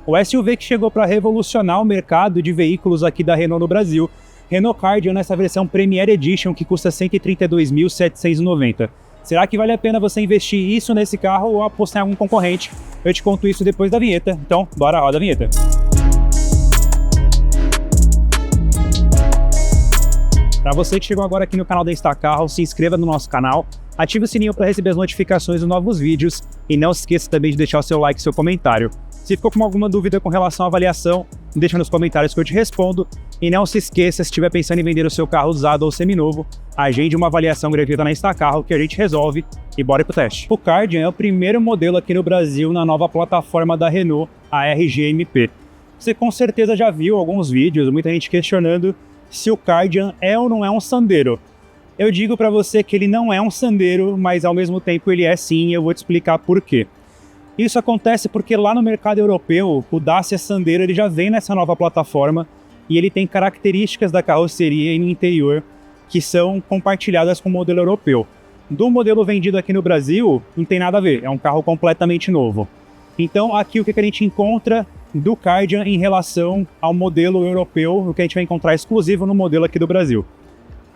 o SUV que chegou para revolucionar o mercado de veículos aqui da Renault no Brasil. Renault Kardian nessa versão Premier Edition que custa R$ 132.790. Será que vale a pena você investir isso nesse carro ou apostar em algum concorrente? Eu te conto isso depois da vinheta, então bora, roda a vinheta. Para você que chegou agora aqui no canal da Instacarro, se inscreva no nosso canal, ative o sininho para receber as notificações dos novos vídeos e não se esqueça também de deixar o seu like e seu comentário. Se ficou com alguma dúvida com relação à avaliação, deixa nos comentários que eu te respondo. E não se esqueça, se estiver pensando em vender o seu carro usado ou seminovo, agende uma avaliação gratuita na Instacarro que a gente resolve e bora pro teste. O Kardian é o primeiro modelo aqui no Brasil na nova plataforma da Renault, a RGMP. Você com certeza já viu alguns vídeos, muita gente questionando se o Kardian é ou não é um Sandero. Eu digo para você que ele não é um Sandero, mas ao mesmo tempo ele é sim, e eu vou te explicar por quê. Isso acontece porque lá no mercado europeu, o Dacia Sandero ele já vem nessa nova plataforma e ele tem características da carroceria e no interior que são compartilhadas com o modelo europeu. Do modelo vendido aqui no Brasil, não tem nada a ver, é um carro completamente novo. Então aqui o que a gente encontra do Kardian em relação ao modelo europeu, o que a gente vai encontrar exclusivo no modelo aqui do Brasil.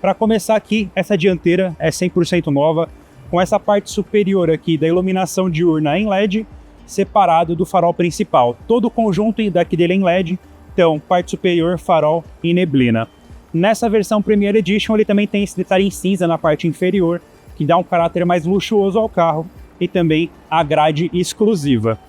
Para começar aqui, essa dianteira é 100% nova, com essa parte superior aqui da iluminação diurna em LED, separado do farol principal. Todo o conjunto daqui dele é em LED, então parte superior, farol e neblina. Nessa versão Premier Edition ele também tem esse detalhe em cinza na parte inferior, que dá um caráter mais luxuoso ao carro, e também a grade exclusiva.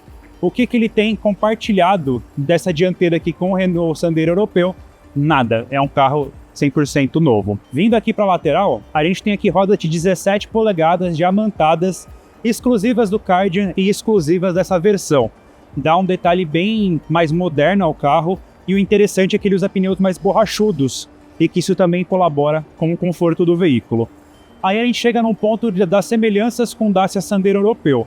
O que ele tem compartilhado dessa dianteira aqui com o Renault Sandero europeu? Nada, é um carro 100% novo. Vindo aqui para a lateral, a gente tem aqui rodas de 17 polegadas diamantadas, exclusivas do Kardian e exclusivas dessa versão. Dá um detalhe bem mais moderno ao carro, e o interessante é que ele usa pneus mais borrachudos, e que isso também colabora com o conforto do veículo. Aí a gente chega num ponto das semelhanças com o Dacia Sandero europeu.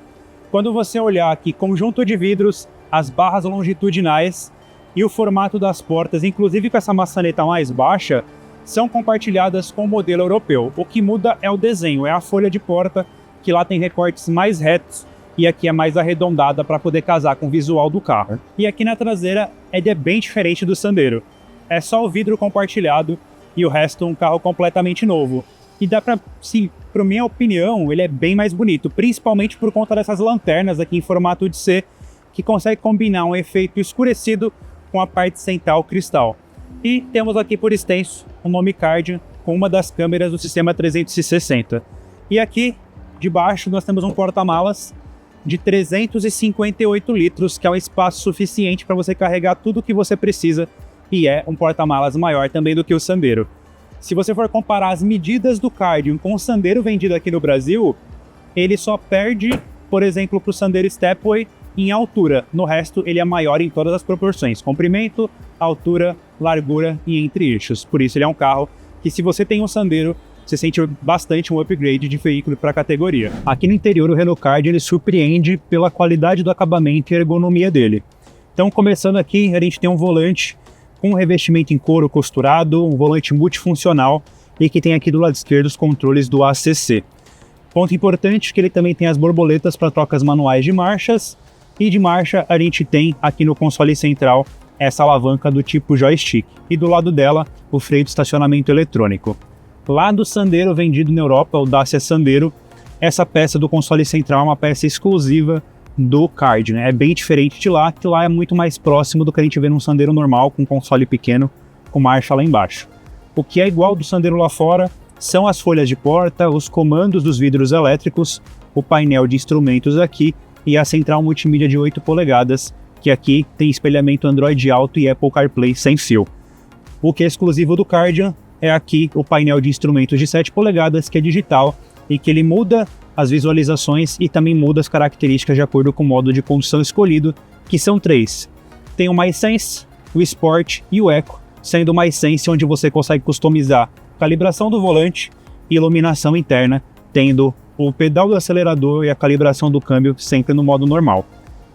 Quando você olhar aqui, conjunto de vidros, as barras longitudinais e o formato das portas, inclusive com essa maçaneta mais baixa, são compartilhadas com o modelo europeu. O que muda é o desenho, é a folha de porta, que lá tem recortes mais retos e aqui é mais arredondada para poder casar com o visual do carro. E aqui na traseira é bem diferente do Sandero. É só o vidro compartilhado e o resto um carro completamente novo. E dá para, sim, para minha opinião, ele é bem mais bonito, principalmente por conta dessas lanternas aqui em formato de C, que consegue combinar um efeito escurecido com a parte central cristal. E temos aqui por extenso o nome Kardian com uma das câmeras do sistema 360. E aqui de baixo nós temos um porta-malas de 358 litros, que é um espaço suficiente para você carregar tudo o que você precisa, e é um porta-malas maior também do que o Sandero. Se você for comparar as medidas do Kardian com o Sandero vendido aqui no Brasil, ele só perde, por exemplo, para o Sandero Stepway em altura. No resto, ele é maior em todas as proporções: comprimento, altura, largura e entre eixos. Por isso, ele é um carro que, se você tem um Sandero, você sente bastante um upgrade de veículo para a categoria. Aqui no interior, o Renault Kardian ele surpreende pela qualidade do acabamento e ergonomia dele. Então, começando aqui, a gente tem um volante com um revestimento em couro costurado, um volante multifuncional e que tem aqui do lado esquerdo os controles do ACC. Ponto importante que ele também tem as borboletas para trocas manuais de marchas, e de marcha a gente tem aqui no console central essa alavanca do tipo joystick, e do lado dela o freio de estacionamento eletrônico. Lá do Sandero vendido na Europa, o Dacia Sandero, essa peça do console central é uma peça exclusiva do Kardian, é bem diferente de lá, que lá é muito mais próximo do que a gente vê num Sandero normal, com console pequeno, com marcha lá embaixo. O que é igual do Sandero lá fora são as folhas de porta, os comandos dos vidros elétricos, o painel de instrumentos aqui e a central multimídia de 8 polegadas, que aqui tem espelhamento Android Auto e Apple CarPlay sem fio. O que é exclusivo do Kardian é aqui o painel de instrumentos de 7 polegadas, que é digital e que ele muda as visualizações e também muda as características de acordo com o modo de condução escolhido, que são 3. Tem o MySense, o Sport e o Eco, sendo o MySense onde você consegue customizar calibração do volante e iluminação interna, tendo o pedal do acelerador e a calibração do câmbio sempre no modo normal.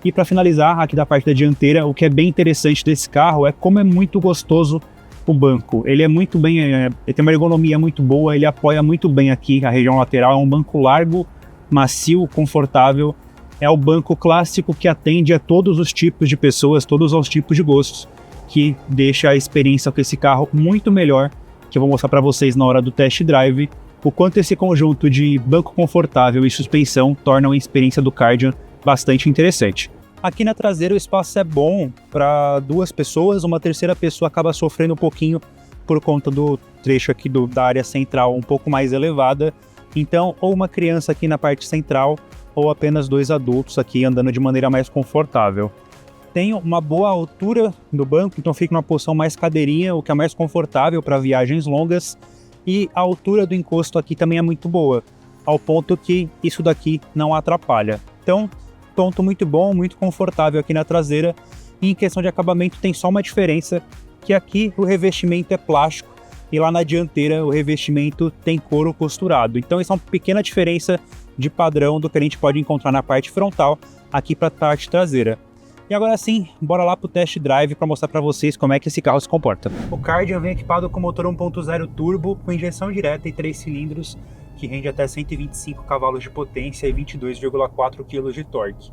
E para finalizar, aqui da parte da dianteira, o que é bem interessante desse carro é como é muito gostoso o banco. Ele é muito bem, ele tem uma ergonomia muito boa, ele apoia muito bem aqui a região lateral, é um banco largo, macio, confortável É o banco clássico que atende a todos os tipos de pessoas, todos os tipos de gostos, que deixa a experiência com esse carro muito melhor, que eu vou mostrar para vocês na hora do test drive, o quanto esse conjunto de banco confortável e suspensão tornam a experiência do Kardian bastante interessante. Aqui na traseira o espaço é bom para 2 pessoas, uma terceira pessoa acaba sofrendo um pouquinho por conta do trecho aqui da área central um pouco mais elevada, então ou uma criança aqui na parte central ou apenas 2 adultos aqui andando de maneira mais confortável. Tem uma boa altura do banco, então fica numa posição mais cadeirinha, o que é mais confortável para viagens longas, e a altura do encosto aqui também é muito boa, ao ponto que isso daqui não atrapalha. Então, ponto muito bom, muito confortável aqui na traseira, e em questão de acabamento tem só uma diferença, que aqui o revestimento é plástico, e lá na dianteira o revestimento tem couro costurado. Então essa é uma pequena diferença de padrão do que a gente pode encontrar na parte frontal, aqui para a parte traseira. E agora sim, bora lá para o test drive para mostrar para vocês como é que esse carro se comporta. O Kardian vem equipado com motor 1.0 turbo, com injeção direta e 3 cilindros, que rende até 125 cavalos de potência e 22,4 kg de torque.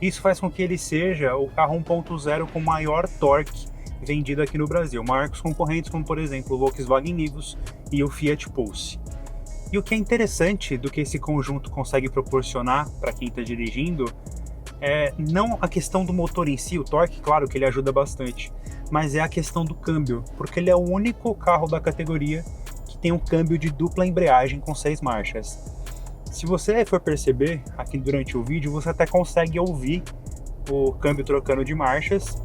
Isso faz com que ele seja o carro 1.0 com maior torque vendido aqui no Brasil, maior que os concorrentes como, por exemplo, o Volkswagen Nivus e o Fiat Pulse. E o que é interessante do que esse conjunto consegue proporcionar para quem está dirigindo é não a questão do motor em si, o torque, claro que ele ajuda bastante, mas é a questão do câmbio, porque ele é o único carro da categoria que tem um câmbio de dupla embreagem com 6 marchas. Se você for perceber aqui durante o vídeo, você até consegue ouvir o câmbio trocando de marchas,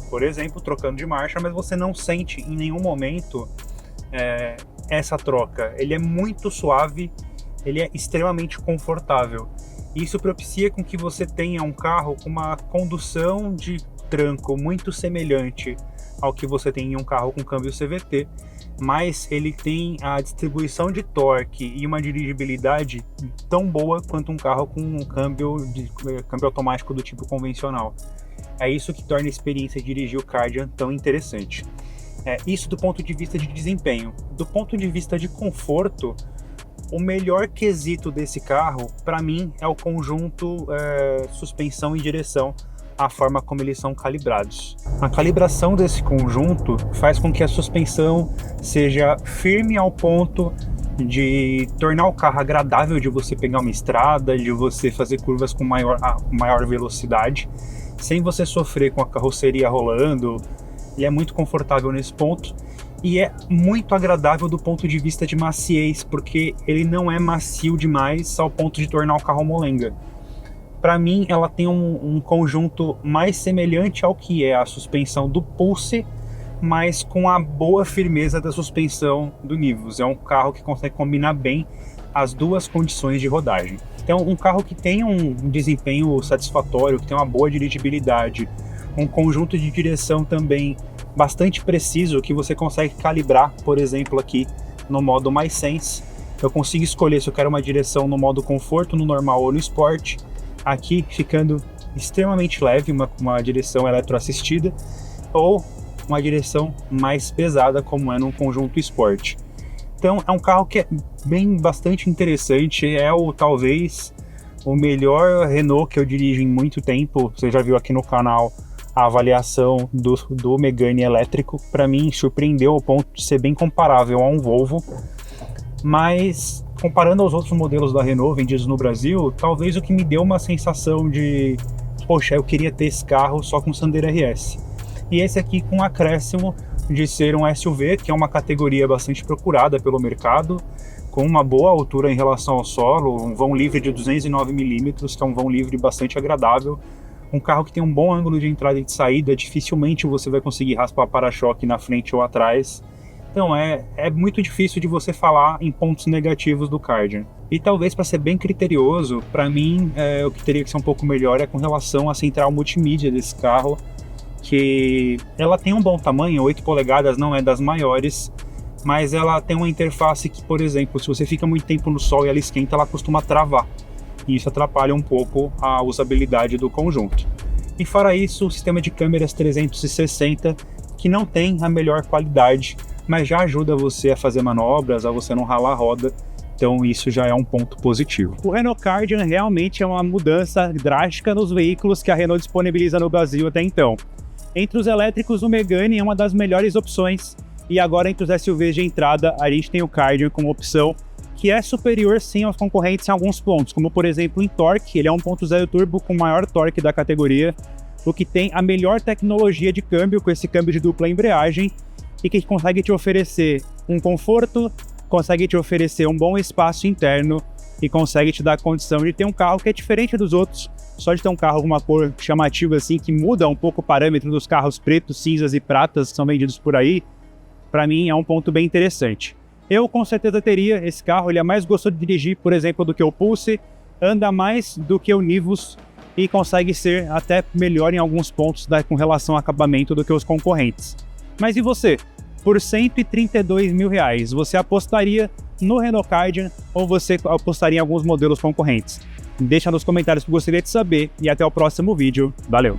por exemplo, trocando de marcha, mas você não sente em nenhum momento essa troca. Ele é muito suave, ele é extremamente confortável. Isso propicia com que você tenha um carro com uma condução de tranco muito semelhante ao que você tem em um carro com câmbio CVT, mas ele tem a distribuição de torque e uma dirigibilidade tão boa quanto um carro com um câmbio automático do tipo convencional. É isso que torna a experiência de dirigir o Kardian tão interessante. Isso do ponto de vista de desempenho. Do ponto de vista de conforto, o melhor quesito desse carro, para mim, é o conjunto suspensão e direção, a forma como eles são calibrados. A calibração desse conjunto faz com que a suspensão seja firme ao ponto de tornar o carro agradável de você pegar uma estrada, de você fazer curvas com maior velocidade, sem você sofrer com a carroceria rolando. Ele é muito confortável nesse ponto e é muito agradável do ponto de vista de maciez, porque ele não é macio demais ao ponto de tornar o carro molenga. Para mim, ela tem um conjunto mais semelhante ao que é a suspensão do Pulse, mas com a boa firmeza da suspensão do Nivus. É um carro que consegue combinar bem as duas condições de rodagem. Então, um carro que tem um desempenho satisfatório, que tem uma boa dirigibilidade, um conjunto de direção também bastante preciso, que você consegue calibrar, por exemplo, aqui no modo mais Sense. Eu consigo escolher se eu quero uma direção no modo conforto, no normal ou no Sport. Aqui ficando extremamente leve, uma direção eletroassistida, ou uma direção mais pesada, como é no conjunto Sport. Então é um carro que é bastante interessante, talvez o melhor Renault que eu dirijo em muito tempo. Você já viu aqui no canal a avaliação do Megane elétrico. Para mim surpreendeu ao ponto de ser bem comparável a um Volvo, mas comparando aos outros modelos da Renault vendidos no Brasil, talvez o que me deu uma sensação de poxa, eu queria ter esse carro só com Sandero RS. E esse aqui com acréscimo de ser um SUV, que é uma categoria bastante procurada pelo mercado, com uma boa altura em relação ao solo, um vão livre de 209 mm, que é um vão livre bastante agradável, um carro que tem um bom ângulo de entrada e de saída, dificilmente você vai conseguir raspar para-choque na frente ou atrás. Então é muito difícil de você falar em pontos negativos do Kardian. E talvez, para ser bem criterioso, para mim o que teria que ser um pouco melhor é com relação à central multimídia desse carro, que ela tem um bom tamanho, 8 polegadas, não é das maiores, mas ela tem uma interface que, por exemplo, se você fica muito tempo no sol e ela esquenta, ela costuma travar. E isso atrapalha um pouco a usabilidade do conjunto. E fora isso, o sistema de câmeras 360, que não tem a melhor qualidade, mas já ajuda você a fazer manobras, a você não ralar a roda, Então isso já é um ponto positivo. O Renault Kardian realmente é uma mudança drástica nos veículos que a Renault disponibiliza no Brasil até então. Entre os elétricos, o Megane é uma das melhores opções, e agora entre os SUVs de entrada, a gente tem o Kardian como opção, que é superior sim aos concorrentes em alguns pontos, como por exemplo em torque, ele é 1.0 turbo com maior torque da categoria, o que tem a melhor tecnologia de câmbio, com esse câmbio de dupla embreagem, e que consegue te oferecer um conforto, consegue te oferecer um bom espaço interno e consegue te dar a condição de ter um carro que é diferente dos outros. Só de ter um carro com uma cor chamativa assim, que muda um pouco o parâmetro dos carros pretos, cinzas e pratas que são vendidos por aí, para mim é um ponto bem interessante. Eu com certeza teria esse carro, ele é mais gostoso de dirigir, por exemplo, do que o Pulse, anda mais do que o Nivus e consegue ser até melhor em alguns pontos com relação ao acabamento do que os concorrentes. Mas e você? Por R$132 mil, você apostaria no Renault Kardian ou você apostaria em alguns modelos concorrentes? Deixa nos comentários que eu gostaria de saber e até o próximo vídeo. Valeu!